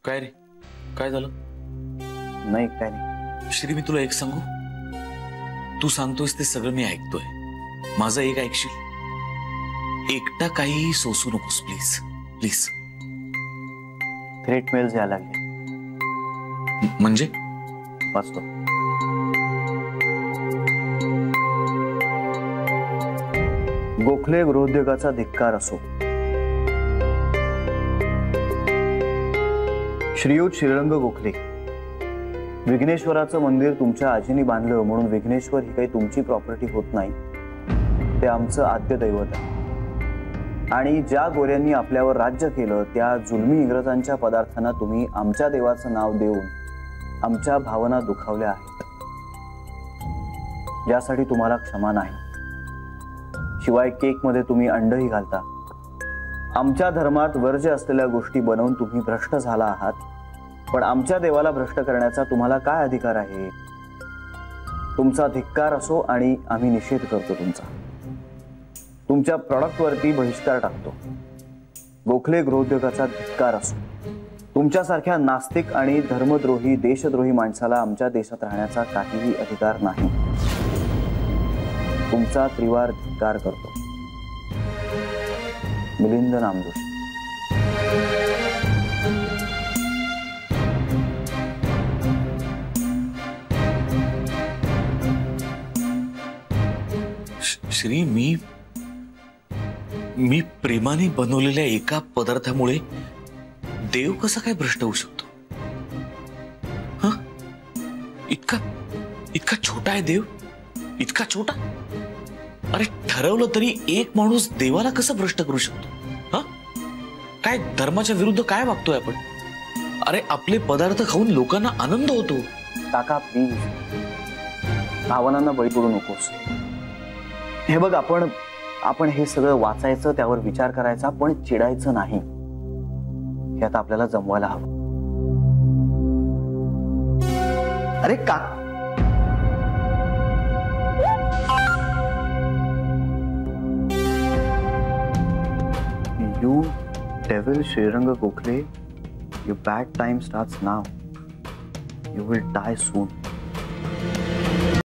काय रे, काय झालं? नाही काय नाही. श्री, मी तुला एक सांगू, तू सांगतोयस ते सगळं मी ऐकतोय. माझं एक ऐकशील? एकटा काहीही सोसू नकोस प्लीज प्लीज. थ्रेट मेल्स यायला लागले. म्हणजे वाचतो. गोखले गृहोद्योगाचा धिक्कार असो. श्रीयुत श्रीरंग गोखले, विघ्नेश्वराचं मंदिर तुमच्या आजीने बांधलं म्हणून विघ्नेश्वर ही काही तुमची प्रॉपर्टी होत नाही. ते आमचं आद्य दैवत आहे. आणि ज्या गोऱ्यांनी आपल्यावर राज्य केलं त्या जुलमी इंग्रजांच्या पदार्थांना तुम्ही आमच्या देवाचं नाव देऊन आमच्या भावना दुखावल्या आहेत. यासाठी तुम्हाला क्षमा नाही. शिवाय केक मध्ये तुम्ही अंडही घालता. आमच्या धर्मात वर्ज्य असलेल्या गोष्टी बनवून तुम्ही भ्रष्ट झाला आहात. पण आमच्या देवाला भ्रष्ट करण्याचा तुम्हाला काय अधिकार आहे? तुमचा धिक्कार असो आणि आम्ही निषेध करतो तुमचा. तुमच्या प्रॉडक्टवरती बहिष्कार टाकतो. गोखले गृहोद्योगाचा धिक्कार असो. तुमच्यासारख्या नास्तिक आणि धर्मद्रोही देशद्रोही माणसाला आमच्या देशात राहण्याचा काहीही अधिकार नाही. तुमचा त्रिवार धिक्कार करतो. मिलिंद नामदोशी. श्री, मी प्रेमाने बनवलेल्या एका पदार्थामुळे देव कसा काय भ्रष्ट होऊ शकतो? हा, इतका छोटा आहे देव, इतका छोटा. अरे ठरवलं तरी एक माणूस देवाला कसं भ्रष्ट करू शकतो? हा, काय धर्माच्या विरुद्ध काय वागतोय आपण? अरे आपले पदार्थ खाऊन लोकांना आनंद होतो. काका प्लीज, भावनांना बळी पडू नकोस. हे बघ, आपण हे सगळं वाचायचं, त्यावर विचार करायचा, पण चिडायचं नाही. हे आता आपल्याला जमवायला हवं. अरे का you devil Shrirang Gokhale, your bad time starts now. You will die soon.